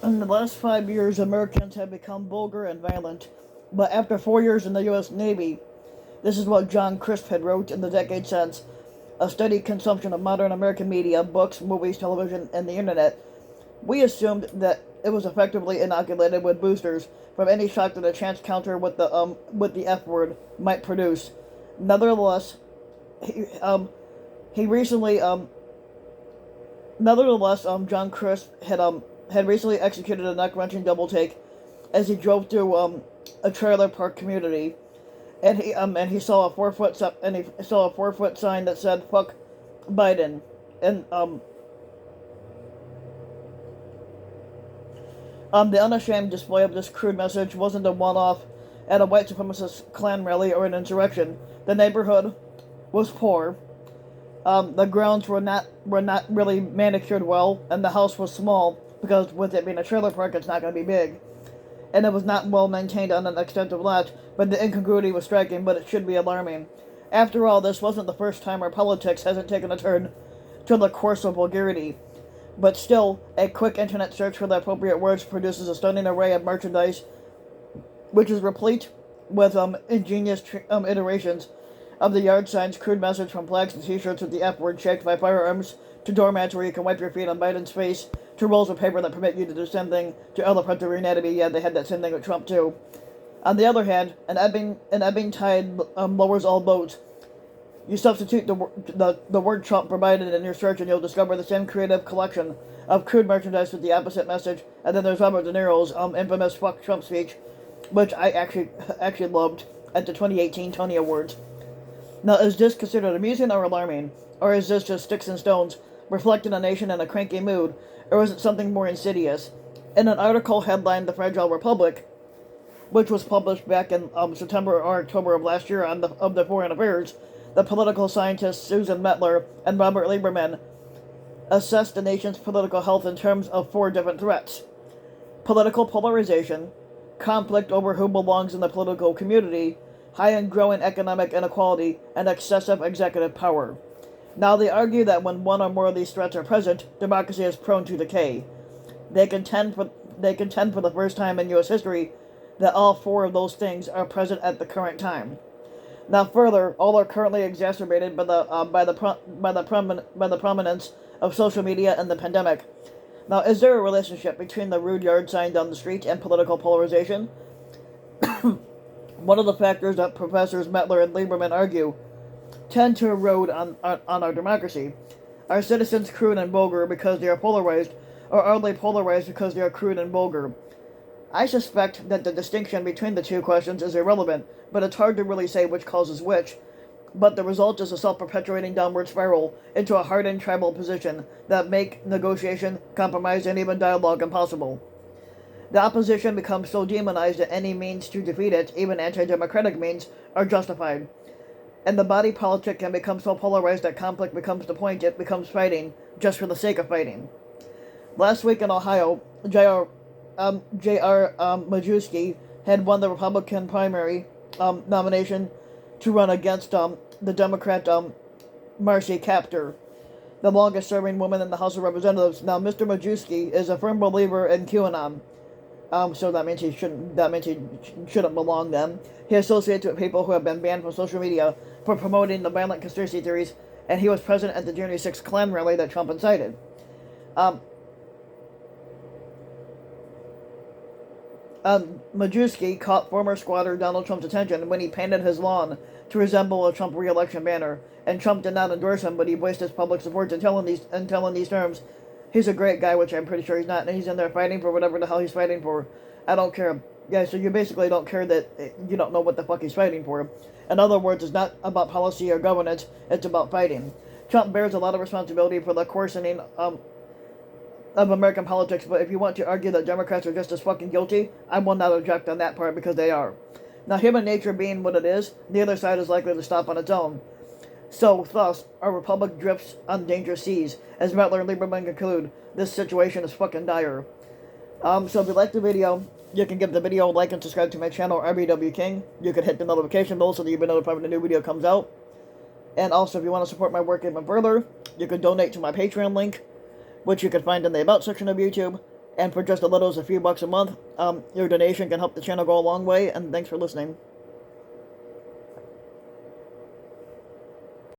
In the last 5 years, Americans have become vulgar and violent. But after 4 years in the U.S. Navy, this is what John Crisp had wrote in the decade since. A steady consumption of modern American media, books, movies, television, and the internet. We assumed that it was effectively inoculated with boosters from any shock that a chance counter with the F word might produce. Nevertheless, he um he recently John Crisp had recently executed a neck wrenching double take as he drove through a trailer park community, and he saw a 4 foot sign that said "fuck Biden," and the unashamed display of this crude message wasn't a one-off at a white supremacist Klan rally or an insurrection. The neighborhood was poor. The grounds were not really manicured well, and the house was small because with it being a trailer park, it's not going to be big. And it was not well maintained on an extensive lot. But the incongruity was striking, but it should be alarming. After all, this wasn't the first time our politics hasn't taken a turn to the course of vulgarity. But still, a quick internet search for the appropriate words produces a stunning array of merchandise, which is replete with ingenious iterations of the yard signs, crude message from flags to t-shirts with the F word shaped by firearms, to doormats where you can wipe your feet on Biden's face, to rolls of paper that permit you to do something, to other parts of your anatomy. Yeah, they had that same thing with Trump too. On the other hand, an ebbing tide lowers all boats. You substitute the word Trump provided in your search, and you'll discover the same creative collection of crude merchandise with the opposite message. And then there's Robert De Niro's infamous "fuck Trump" speech, which I actually loved at the 2018 Tony Awards. Now, is this considered amusing or alarming, or is this just sticks and stones reflecting a nation in a cranky mood, or is it something more insidious? In an article headlined "The Fragile Republic," which was published back in September or October of last year of the Foreign Affairs, the political scientists Susan Mettler and Robert Lieberman assessed the nation's political health in terms of four different threats: political polarization, conflict over who belongs in the political community, high and growing economic inequality, and excessive executive power. Now, they argue that when one or more of these threats are present, democracy is prone to decay. They contend for the first time in U.S. history that all four of those things are present at the current time. Now, further, all are currently exacerbated by the prominence of social media and the pandemic. Now, is there a relationship between the rude yard sign down the street and political polarization? One of the factors that Professors Mettler and Lieberman argue tend to erode on our democracy. Are citizens crude and vulgar because they are polarized, or are they polarized because they are crude and vulgar? I suspect that the distinction between the two questions is irrelevant, but it's hard to really say which causes which. But the result is a self-perpetuating downward spiral into a hardened tribal position that make negotiation, compromise, and even dialogue impossible. The opposition becomes so demonized that any means to defeat it, even anti-democratic means, are justified. And the body politic can become so polarized that conflict becomes the point. It becomes fighting, just for the sake of fighting. Last week in Ohio, J.R. Majewski had won the Republican primary nomination to run against the Democrat Marcy Kaptur, the longest-serving woman in the House of Representatives. Now, Mr. Majewski is a firm believer in QAnon. So that means he shouldn't belong then. He associates with people who have been banned from social media for promoting the violent conspiracy theories, and he was present at the January 6th Klan rally that Trump incited. Majewski caught former squatter Donald Trump's attention when he painted his lawn to resemble a Trump re-election banner, and Trump did not endorse him, but he voiced his public support in telling these terms, "He's a great guy," which I'm pretty sure he's not, and he's in there fighting for whatever the hell he's fighting for. I don't care. Yeah, so you basically don't care that you don't know what the fuck he's fighting for. In other words, it's not about policy or governance, it's about fighting. Trump bears a lot of responsibility for the coarsening of American politics, but if you want to argue that Democrats are just as fucking guilty, I will not object on that part because they are. Now, human nature being what it is, neither side is likely to stop on its own. So, thus, our republic drifts on dangerous seas. As Mettler and Lieberman conclude, this situation is fucking dire. So if you like the video, you can give the video a like and subscribe to my channel, RBW King. You can hit the notification bell so that you'll be notified when a new video comes out. And also, if you want to support my work even further, you can donate to my Patreon link, which you can find in the About section of YouTube. And for just as little as a few bucks a month, your donation can help the channel go a long way, and thanks for listening.